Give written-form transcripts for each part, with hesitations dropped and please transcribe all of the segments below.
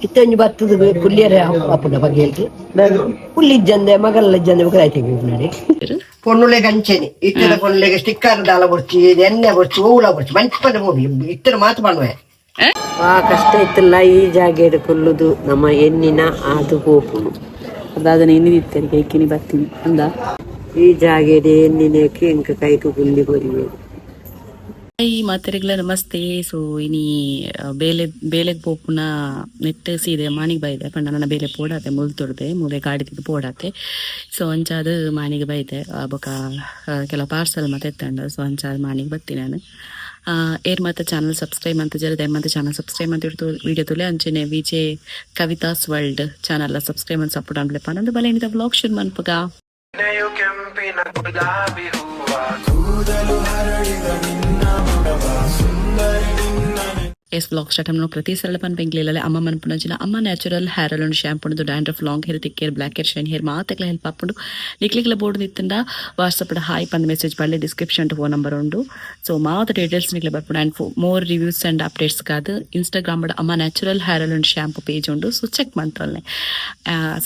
ಇತ್ತೊಂದು ಬತ್ತದ ಪುಲ್ಲಿಯರ ಅಪ್ಪನ ಬಗ್ಗೆ ಹೇಳ್ತಿ ಪುಲ್ಲಿಜ್ಜಂದೆ ಮಗಲ್ಲಜ್ಜಂದೆ ಮಕ್ಕಳಾಯ್ತು ನೋಡಿ പൊണ്ണുള്ളേ കഞ്ചേനി ഇത്തര പൊണ്ണുലേക്ക് സ്റ്റിക്കർ ദാല പൊടിച്ച് എണ്ണ പൊടിച്ച് ഓല പൊടിച്ച് ಮಂಚಪದ ಹೋಗಿ ಇತ್ತರ ಮಾತು ಮಾಡುವೆ ಕಷ್ಟ ಇತ್ತಲ್ಲ ಈ ಜಾಗ ಕೊಲ್ಲುದು ನಮ್ಮ ಎಣ್ಣಿನ ಅದು ಹೋಪುನು ಅದಾದ ಎಣ್ಣಿನ ಕೈಕಿನಿ ಬರ್ತೀನಿ ಅಂದ ಈ ಜಾಗ ಎಣ್ಣಿನಕ್ಕೆ ಇಂಕ ಕೈಕು ಗುಂಡಿ ಬರಿವೆ ಈ ಮಾತರಿಗಳ ನಮಸ್ತೆ. ಸೊ ಇನಿ ಬೇಲೆಗ್ ಪೋಪುನ ನೆಟ್ ಸೀದೆ ಮಾಣಿಗೆ ಬೈದೆ ಪಂಡ ನನ್ನ ಬೇಲೆ ಪೋಡಾತೆ ಮುಲ್ ತೊಡ್ದೆ ಮೂಲೆ ಗಾಡಿ ತಿದ್ದು ಪೋಡಾತೆ. ಸೊ ಅಂಚಾದ ಮಾಣಿಗೆ ಬೈದೆ ಬೊಕ ಕೆಲವು ಪಾರ್ಸಲ್ ಮತ್ತೆ ಎತ್ತಂಡ. ಸೊ ಅಂಚಾದ ಮಾಣಿಗೆ ಬತ್ತಿ ನಾನು ಏರ್ ಮತ್ತೆ ಚಾನಲ್ ಸಬ್ಸ್ಕ್ರೈಬ್ ಅಂತ ಜರ ಮತ್ತೆ ಚಾನಲ್ ಸಬ್ಸ್ಕ್ರೈಬ್ ಅಂತ ಇಡ್ತು ವಿಡಿಯೋ ತುಲೆ ಅಂಚನೆ VJ Kavitha's world channel subscribe ಅಂತ ಸಪೋರ್ಟ್ ಅನ್ಲೆಪ್ಪ ನಂದು ಬಲ ಏನಿದೆ ಬ್ಲಾಗ್ ಶುರು ಮನ್ಪಗ ಎಸ್ ಬ್ಲಾಗ್ ಸ್ಟಾರ್ಟ್ ಅನ್ನು ಪ್ರತಿ ಸರಳ ಪನ್ ಬೆಂಗ್ಲಿಲ್ಲ ಅಮ್ಮ ಮನ್ಪುನಂಚಿನ Amma natural hair oil shampoo dandruff long hair thick hair black hair shine hair ಮಾತೆಲ್ಲ ಹೆಲ್ಪ್ ಆಪುಂಡು ನಿಕ್ಲಿಕ್ಲ ಬೋರ್ಡ್ ನಿತ್ತಂಡ ವಾಟ್ಸಪ್ ಹಾಯ್ ಪಂದ್ ಮೆಸೇಜ್ ಪಡ್ಲೆ ಡಿಸ್ಕ್ರಿಪ್ಷನ್ ಫೋನ್ ನಂಬರ್ ಉಂಡು. ಸೊ ಮಾತ ಡೀಟೇಲ್ಸ್ ನಿಕ್ಲೆ ಬರ್ಪುಂಡು and more reviews and updates ಕಾದು Instagram Amma natural hair oil shampoo page ಉಂಡು. ಸೊ ಚೆಕ್ ಮಂತೊಲ್ಲೆ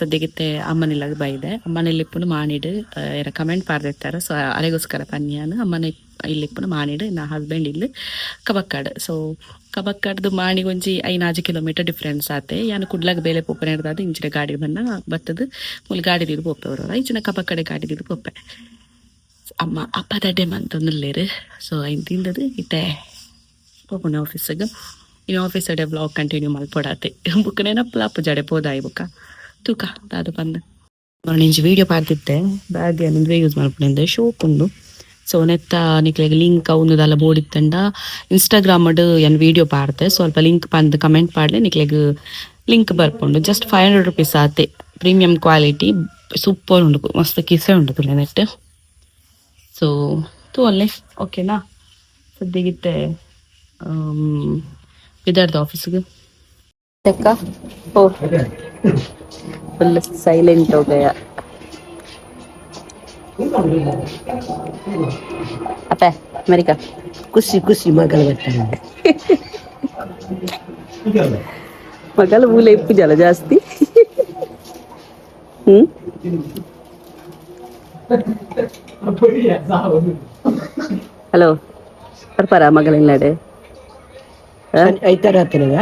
ಸದ್ಯಗಿತ್ತೆ ಅಮ್ಮನಿಲ್ಲ ಬೈದೆ ಅಮ್ಮನೆಲ್ಲಿಪ್ಪುನು ಮಾನಿಡು ಯಾರ ಕಮೆಂಟ್ ಪಾರ್ದಿರ್ತಾರೆ. ಸೊ ಅರೆಗೋಸ್ಕರ ಪನ್ಯಾನು ಅಮ್ಮನ ಇಲ್ಲಿಪ್ಪುನು ಮಾನಿಡು ನಾ ಹಸ್ಬೆಂಡ್ ಇಲ್ಲಿ ಕಬಕ್ಕಾಡು. ಸೊ ಕಬಕ್ಕಾಡ್ದು ಮಾಣಿಗೆ ಒಂಜಿ 5 ಕಿಲೋಮೀಟರ್ ಡಿಫ್ರೆನ್ಸ್ ಆತೆ. ಯಾನು ಕುಡ್ಲಾಗ ಬೇಲೆ ಪೋಪನೆ ಹಿಡ್ದಾದ ಇಂಚಿನ ಗಾಡಿ ಬಂದ ಬತ್ತದು ಮುಲ್ ಗಾಡಿ ದಿದ್ದು ಪೋಪೆ ಅವರು ಇಂಚಿನ ಕಬಕ್ಕಡೆ ಗಾಡಿ ದಿದ್ದು ಪೋಪೆ ಅಮ್ಮ ಅಪ್ಪದಡ್ಡೆ ಮಂತೊಂದುಲ್ಲೇರು. ಸೊ ಐನ್ ತಿಂದದು ಇತ್ತೆ ಪೋಪುಣ ಆಫೀಸಿಗೆ ಇನ್ನು ಆಫೀಸ್ ಅಡೆ ಬ್ಲಾಗ್ ಕಂಟಿನ್ಯೂ ಮಲ್ಪೊಡಾತೆ ಬುಕ್ ನೆನಪ್ಪಲ ಅಪ್ಪು ಜಡೆ ಪೋದಾಯಿ ಬುಕ್ಕ ತೂಕ ಅದು ಬಂದು ನಿಂಜಿ ವೀಡಿಯೋ ಪಾರ್ತಿದ್ದೆ ಬ್ಯಾಗ್ ನಿಂದು ಯೂಸ್ ಮಾಡ್ಕೊಂಡಿದ್ದೆ ಶೋಪ್ ಉಂಡು. ಸೊ ನೆತ್ತ ನಿಕ್ಲೆಗೆ ಲಿಂಕ್ ಅವನದೆಲ್ಲ ಬೋರ್ಡ್ ಇತ್ತಂಡ ಇನ್ಸ್ಟಾಗ್ರಾಮ್ ಏನು ವೀಡಿಯೋ ಪಾಡ್ತೆ ಸ್ವಲ್ಪ ಲಿಂಕ್ ಬಂದು ಕಮೆಂಟ್ ಪಾಡ್ಲೆ ನಿಕ್ಲೆಗೆ ಲಿಂಕ್ ಬರ್ಪುಂಡು. ಜಸ್ಟ್ 500 rupees ಆತೆ. ಪ್ರೀಮಿಯಂ ಕ್ವಾಲಿಟಿ ಸೂಪರ್ ಉಂಡು ಮಸ್ತ್ ಕಿಸೆ ಉಂಡು ತುಲೆ ನೆಟ್. ಸೊ ತೂ ಅಲ್ಲೇ ಓಕೆನಾ ಸದ್ಯಗಿತ್ತೆ ವಿದರ್ದ ಆಫೀಸಿಗೆ ಓ ಫುಲ್ ಸೈಲೆಂಟ್ ಹೋಗಯ ಅಪ್ಪ ಅಮೆರಿಕಾ ಖುಷಿ ಖುಷಿ ಮಗಳು ಬರ್ತಾನೆ ಮಗಲ ಮೂಲೆ ಇಪ್ಪು ಜಲ ಜಾಸ್ತಿ. ಹಲೋ ಬರ್ಪಾರ ಮಗಳಿಲ್ಲಡೆ ಐತಾರ ಹತ್ತಿರದ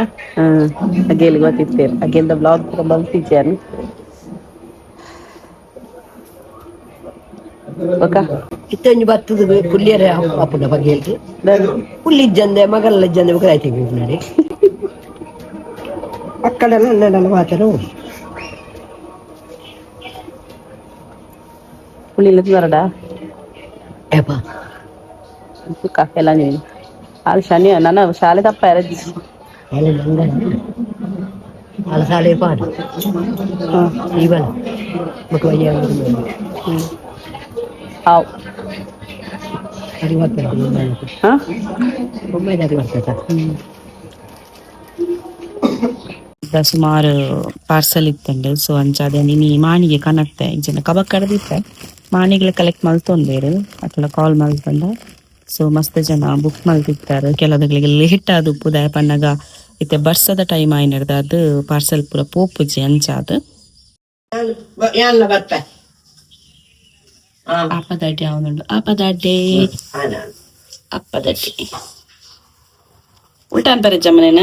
ಅಗೇಲಿ ಗೊತ್ತಿರ್ತೇನೆ ಅಗೇಲ್ದ ಬ್ಲಾಗ್ ಬಂತಿದ್ದೇನೆ. ಇತ್ತೊಂದು ಬತ್ತದ ಪುಲ್ಲಿಯರ ಅಪ್ಪನ ಬಗ್ಗೆ ಹೇಳ್ತಿ ಪುಲ್ಲಿಜ್ಜಂದೆ ಮಗಲ್ಲಜ್ಜಂದೆ ಮಕ್ಕಳಾಯ್ತು ನೋಡಿ ಮಕ್ಕಳೆಲ್ಲ ಅಲ್ಲೆಲ್ಲ ಮಾತಾಡ ಪುಳ್ಳಿಲ್ಲ ಬರಡ ಏಪ ಎಲ್ಲ ನೀನು ಅಲ್ಲಿ ಶನಿ ನನ್ನ ಶಾಲೆ ತಪ್ಪ ಯಾರಜ್ಜಿ ಅಲ್ಲ ಶಾಲೆ ಪಾಡ ಇವಳ ಮಕ್ಕಳಿಗೆ ಹಾವ್ ಅದು ಬರ್ತದೆ ಹಾಂ ಒಮ್ಮೆದಾಗಿ ಬರ್ತದೆ ಸುಮಾರು ಪಾರ್ಸಲ್ ಇತ್ತಂಡು. ಸೊ ಅಂಚಾದ ನೀನು ಮಾಣಿಗೆ ಕನೆಕ್ಟೆ ಇಂಚಿನ ಕಬಕ್ ಕಡ್ದಿತ್ತೆ ಮಾಣಿಗಳ ಕಲೆಕ್ಟ್ ಮಲ್ತೊಂದೇರು ಅಟ್ಲ ಕಾಲ್ ಮಲ್ತಂಡ. ಸೊ ಮಸ್ತ್ ಜನ ಬುಕ್ ಮಲ್ತಿರ್ತಾರೆ ಕೆಲವುಗಳಿಗೆ ಲೇಟ್ ಆದ ಉಪ್ಪುದಾಯ ಪಣ್ಣಗ ಇತ್ತೆ ಬರ್ಸದ ಟೈಮ್ ಆಯ್ನಡ್ದ ಅದು ಪಾರ್ಸಲ್ ಪೂರ ಪೋಪುಜಿ ಅಂಚಾದ ಅಪ್ಪದಡ್ಡೆ ಅವನುಂಡು ಅಪ್ಪದಡ್ಡೆ ಅಪ್ಪದಡ್ಡೆ ಉಲ್ಟಾನ್ ಬರಜ್ಜ ಮನೇನ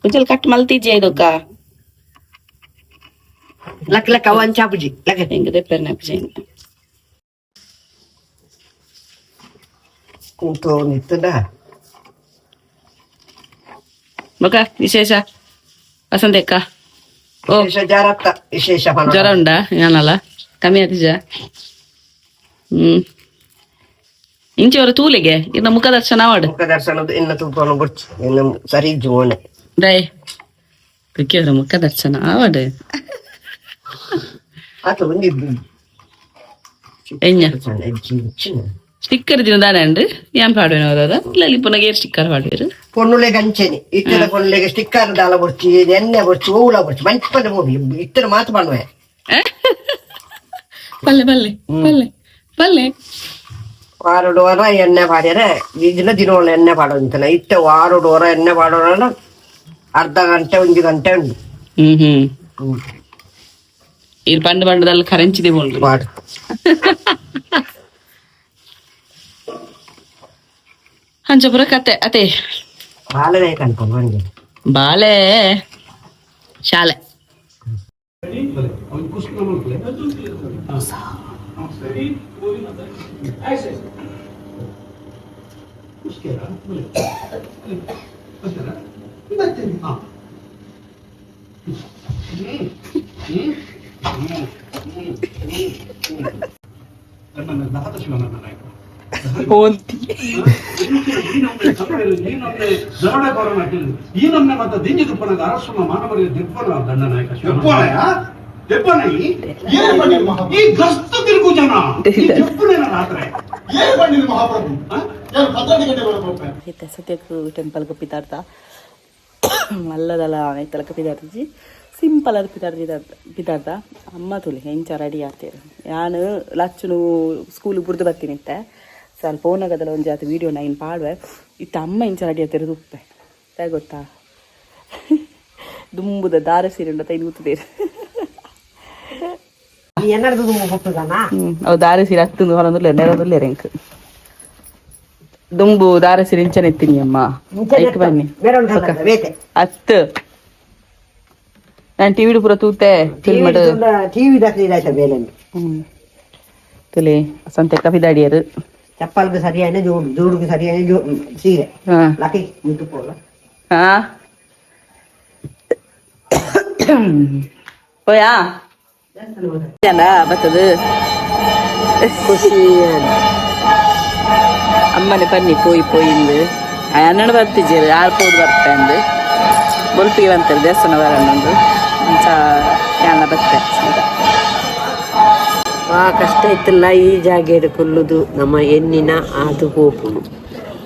ಉಜ್ಜಲ್ ಕಟ್ ಮಲ್ತಿಜ್ಜೆ ಇದಕ್ಕ ಲಕ್ ಲಕ್ ಅವನ್ ಚಾಪುಜಿ ಲಕ್ ಹೆಂಗ ದೆಪ್ಪರ್ನ ಪೂಜೆ ಕೂತು ನಿತ್ತದ ಮಗ ವಿಶೇಷ ವಸಂತಕ್ಕ ಓ ವಿಶೇಷ ಜ್ವರ ಉಂಡಾ ಏನಲ್ಲ ಕಮ್ಮಿ ಆತಿಜ ಇಂಚವರ ತೂಲಿಗೆ ಇನ್ನ ಮುಖ ದರ್ಶನ ಮಾಡು ಮುಖ ದರ್ಶನದ ಇನ್ನ ತೂಪನ ಬುಡ್ಚು ಇನ್ನು ಸರಿ ಜೋಣೆ ದೈ ಬಿಕ್ಕಿದ್ರ ಮುಖ ದರ್ಶನ ಆವಡು ಆತ ಬಂದಿದ್ದು ಎಣ್ಣ ಸ್ಟಿಕ್ಕರ್ ದಿನದಾನೆ ഉണ്ട് ഞാൻ പാടുവനോരോ ഇല്ല ഇപ്പൊനಗೆ സ്റ്റിക്കർ പാടുവര് പൊണ്ണുള്ളേ കഞ്ചേനി ഇത്തര പൊണ്ണുലേക്ക് സ്റ്റിക്കർ ദാല പൊടിച്ച് എണ്ണ പൊടിച്ച് ഓല പൊടിച്ച് ಮಂಚಪದ ಹೋಗಿ ಇತ್ತರ ಮಾತು ಮಾಡುವೆ ಪಲ್ಲೆ ಪಲ್ಲೆ ಪಲ್ಲೆ ಪಲ್ಲೆ ವಾರಡೋರ ಎಣ್ಣೆ ಪಾಡ್ಯಾರೆ ದಿನೋಳ ಎಣ್ಣೆ ಪಾಡೋಂತಲ್ಲ ಇತ್ತೆ ವಾರಡೋರ ಎಣ್ಣೆ ಪಾಡೋಣ ಅರ್ಧ ಗಂಟೆ 1 ಗಂಟೆ ಉಂಟು. ಇದು ಪಂಡ ಪಂಡದಲ್ಲಿ ಕರೆಂಚಿದೆ ಬೋಲ್ರಿ ಮಾಡು ಹಂಚಪುರ ಕತೆ ಅತೆ ಬಾಳೆ ಕನ್ಕೊಂಡು ಬಂದೆ ಬಾಳೆ ಶಾಲೆ ಈ ನಮ್ನೆ ಮತ್ತೆ ದಿಂಜಿ ತುಪ್ಪನಾಗ ಅರಸನ ಮಾನವರಿಗೆ ದಿಪ್ಪನ ದಂಡ ನಾಯಕ ಈ ಗಸ್ತು ತಿರುಗು ಜನ ರಾತ್ರಿ ಸತ್ಯಕ್ಕೆ ಟೆಂಪಲ್ಗೆ ಪಿತಾರ್ಥ ಮಲ್ಲದಲ್ಲ ಐತಲಕ್ಕೆ ಪಿತಾರ್ಜಿ ಸಿಂಪಲ್ ಅದು ಪಿತಾರ್ಥ ಅಮ್ಮ ತುಲಿ ಹೆಂಚ ರೆಡಿ ಆಗ್ತೀರಿ ನಾನು ಲಚ್ಚನು ಸ್ಕೂಲಿಗೆ ಬುಡ್ದು ಬರ್ತೀನಿ ಇತ್ತೆ ಸ್ವಲ್ಪ ಫೋನಾಗದಲ್ಲ ಒಂದು ಜಾತಿ ವೀಡಿಯೋ ನಾನು ಪಾಡುವೆ ಇತ್ತು ಅಮ್ಮ ಹೆಂಚ ರೆಡಿ ಆಗ್ತೀರಿ ಉಪ್ಪೆ ಗೊತ್ತಾ ದುಂಬುದ ದಾರ ಸೀರೆ ಉಂಟ ಇದು ಕೂತಿದ್ದೀರಿ ಅವು ದಾರ ಸೀರೆ ಹತ್ತು ಹೊರೊಂದಿಲ್ಲ ನೆರೊಂದಿಲ್ಲ ರೆಂಕ್ ದುಂಬು ದಾರ ಸೀರೆ ಇಂಚನೆ ಎತ್ತೀನಿ ಅಮ್ಮ ಬನ್ನಿ ಹತ್ತು ನಾನು ಟಿವಿ ಪೂರ ತೂತೆ ತುಲಿ ಸಂತೆ ಕಪಿದಾಡಿಯರು ಚಪ್ಪಲ್ಗೆ ಸರಿಯಾನೆ ಜೋಡಿಗೆ ಸರಿಯಾನೆ ಸೀರೆ ಲಕಿ ಮುಟ್ಟು ಪೋಲ போயா பத்தது ಅಮ್ಮನೆ ಬನ್ನಿ ಪೋಯಿಂದು ಅಣ್ಣನ ಬರ್ತಿದ್ದೀರಿ ಯಾರು ಪೋದು ಬರ್ತಂದು ಬೊಲ್ಪಿಗೆ ಬಂತಾರೆ ದೇವಸ್ಥಾನ ಬರೋಣೊಂದು ಎಲ್ಲ ಬರ್ತೆ ಕಷ್ಟ ಇತ್ತಲ್ಲ ಈ ಜಾಗ ಕೊಲ್ಲುದು ನಮ್ಮ ಹೆಣ್ಣಿನ ಅದು ಹೋಪು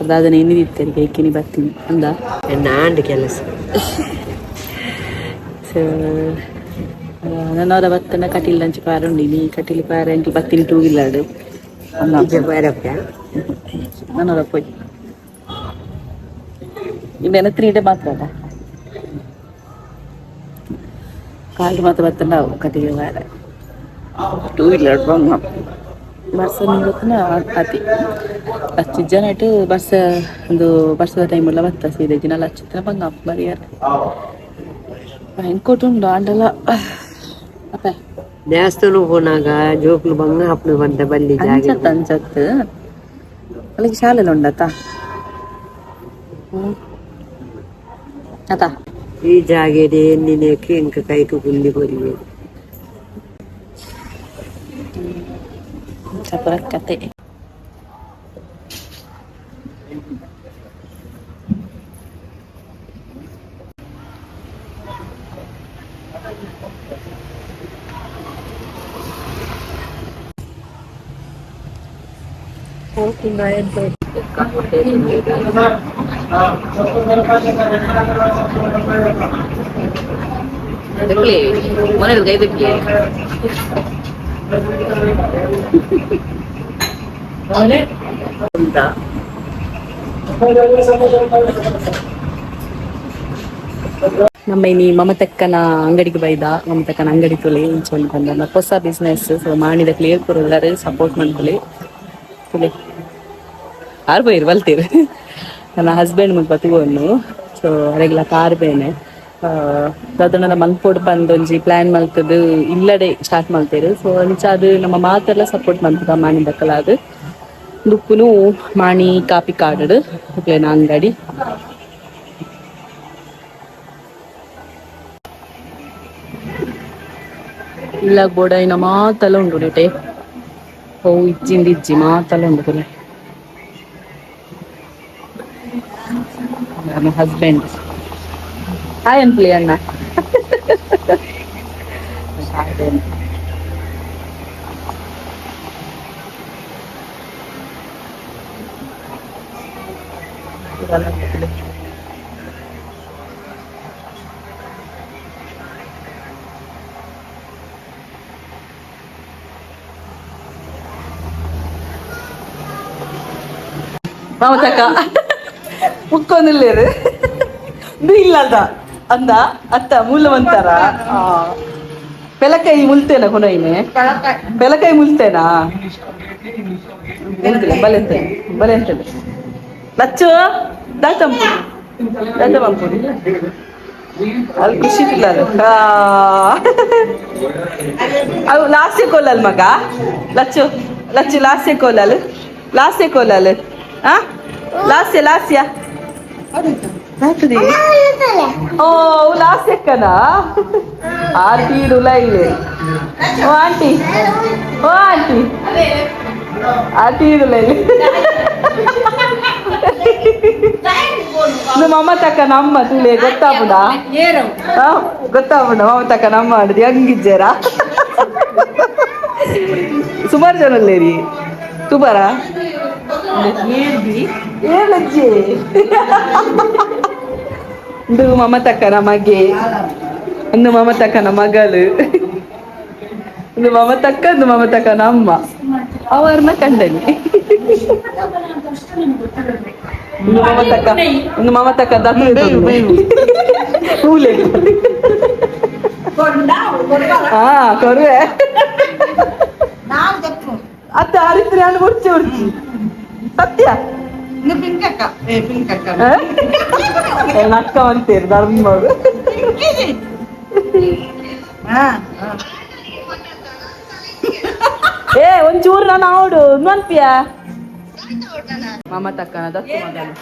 ಅದಾದನ್ನ ಎನ್ನಿದಿತ್ತೇನೆ ಕೇಕಿನಿ ಬರ್ತೀನಿ ಅಂದ ಎನ್ನ ಆಂಡ್ ಕೆಲಸ ನನ್ನವರ ಬತ್ತನ ಕಟೀಲ್ ಲಂಚ್ ಪಾರ ಉಂಡಿನಿ ಕಟೀಲ್ ಪಾರ ಎಂಟಿ ಬತ್ತೀನಿ 2 ವೀಲರ್ ನನ್ನವರ ಪೋಯ್ ಇಲ್ಲೇನ 3 ಡೇ ಮಾತ್ರ ಅಲ್ಲ ಕಾಲು ಮಾತ್ರ ಬತ್ತನ ಕಟೀಲ್ ಪಾರ 2 ವೀಲರ್ ಬಂಗ ಬಸ್ ನಿಂಗೊತ್ತನ ಅತಿ ಲಚ್ಚ ಜನ ಇಟ್ಟು ಬಸ್ ಒಂದು ಬಸ್ಸದ ಟೈಮೆಲ್ಲ ಬತ್ತ ಸೀದೆ ದಿನ ಲಚ್ಚಿತ್ರ ಬಂಗ ಬರಿಯಾರ ಹೆಂಗ್ಕೊಟ್ಟುಂಡು ಆಂಡಲ ಅಪ್ಪ ದೇವಸ್ಥಾನ ಹೋನಾಗ ಜೋಕ್ಲು ಬಂಗ ಹಪ್ಪಳು ಬಂದ ಬಲ್ಲಿ ಅಂಚತ್ ಅಂಚತ್ ಅಲ್ಲಿಗೆ ಶಾಲೆಲ್ಲ ಉಂಡತ್ತ ಅತ ಈ ಜಾಗೆಡೆ ಎಣ್ಣಿನೇಕೆ ಇಂಕ ಕೈಕು ಗುಂಡಿ ಬರಿಬೇಕು ಚಪರ ಕತೆ ಮನೆ ಕೈದಕ್ಕೆ ಅಂತ ನಮ್ಮ ಇನಿ ಮಮತಕ್ಕನ ಅಂಗಡಿಗೆ ಬೈದ ಮಮತಕ್ಕನ ಅಂಗಡಿ ತುಳಿ ಇಂಚೊಂದು ಬಂದ ಹೊಸ ಬಿಸ್ನೆಸ್ ಸೊ ಮಾಡಿದ ಕ್ಲಿಯರ್ ಕೊಡೋದಾರೆ ಸಪೋರ್ಟ್ ಮಾಡ್ಕೊಳ್ಳಿ ತುಳಿ ಆರು ಬೈರು ಬಲ್ತೀರಿ ನನ್ನ ಹಸ್ಬೆಂಡ್ ಮುಂದೆ ಬತ್ತುವನ್ನು ಸೊ ರೆಗ್ಲ ಕಾರ್ ಬೇನೆ ಅದನ್ನ ಮಲ್ಪೋಡ್ ಬಂದೊಂಜಿ ಪ್ಲಾನ್ ಮಲ್ತದು ಇಲ್ಲಡೆ ಸ್ಟಾರ್ಟ್ ಮಾಡ್ತೇರು ಸೊ ಅಂಚ ಅದು ನಮ್ಮ ಮಾತೆಲ್ಲ ಸಪೋರ್ಟ್ ಮಾಡ್ತದ ಮಾಡಿದಕ್ಕಲ್ಲ ಅದು ದುಪ್ಪುನು ಮಾಣಿ ಕಾಪಿ ಕಾಡಡು ಉಪ್ಲೇನ ಅಂಗಡಿ ಇಲ್ಲ ಬೋಡ ಇನ್ನ ಮಾತಲ್ಲ ಉಂಡು ರೇಟೆ ಓ ಇಜ್ಜಿಂದ ಇಜ್ಜಿ ಮಾತಲ್ಲ ಉಂಡು ಕೊಲೆ ನನ್ನ ಹಸ್ಬೆಂಡ್ ಹಾಯ್ ಅನ್ಪ್ಲಿ ಅಣ್ಣ ಮಮತಕ್ಕ ಮುಕ್ಕೊಂದಿಲ್ಲೇರು ಇದು ಇಲ್ಲದ ಅಂದ ಅತ್ತ ಮೂಲವಂತಾರ ಬೆಲಕೈ ಮುಲ್ತೇನ ಕೊನೈನೆ ಬೆಲಕೈ ಮುಲ್ತೇನಾ ಬಲೆಂತೇನೆ ಲಚ್ಚು ದಾಚಂಪುಡಿ ಅಲ್ಲಿ ಖುಷಿ ಇಲ್ಲದ ಅವು ಲಾಸ್ಯ ಕೋಲಲ್ ಮಗ ಲಚ್ಚು ಲಾಸ್ಯ ಕೋಲಲ್ ಆ ಲಾಸ್ಯ ಓ ಲಾಸ್ಯಕ್ಕನಾ ಆಂಟಿ ಲೈಲೆ ಓ ಆಂಟಿ ಲೈಲೆ ಮಮತಕ್ಕ ನಮ್ಮ ತುಳೆ ಗೊತ್ತಾಪುಡ ಮಮತಕ್ಕ ನಮ್ಮ ಮಾಡಿದ್ವಿ ಹಂಗಿಜ್ಜಾರ ಸುಮಾರು ಜನ ಅಲ್ಲೇರಿ ಸುಮಾರ ಹೇಳಜ್ಜಿ ಒಂದು ಮಮತಕ್ಕನ ಮಗೆ ಒಂದು ಮಮತಕ್ಕನ ಮಗಳು ಒಂದು ಮಮತಕ್ಕನ ಅಮ್ಮ ಅವರನ್ನ ಕಂಡನಿ ಒಂದು ಮಮತಕ್ಕ ಹೂಲೆ ಹಾ ಕೊರುವೆ ಅತ್ತ ಹರಿತ್ರಿ ಹಣ್ಣು ಉಡ್ಚಿ ಸತ್ಯ ನಕ್ಕ ಅಂತೀರಿ ಧರ್ಮರು ಒಂಚೂರು ನಾನು ಆವಡು ಅನ್ಪಿಯ ಮಮತಕ್ಕನ ದತ್ತು ಮಗನು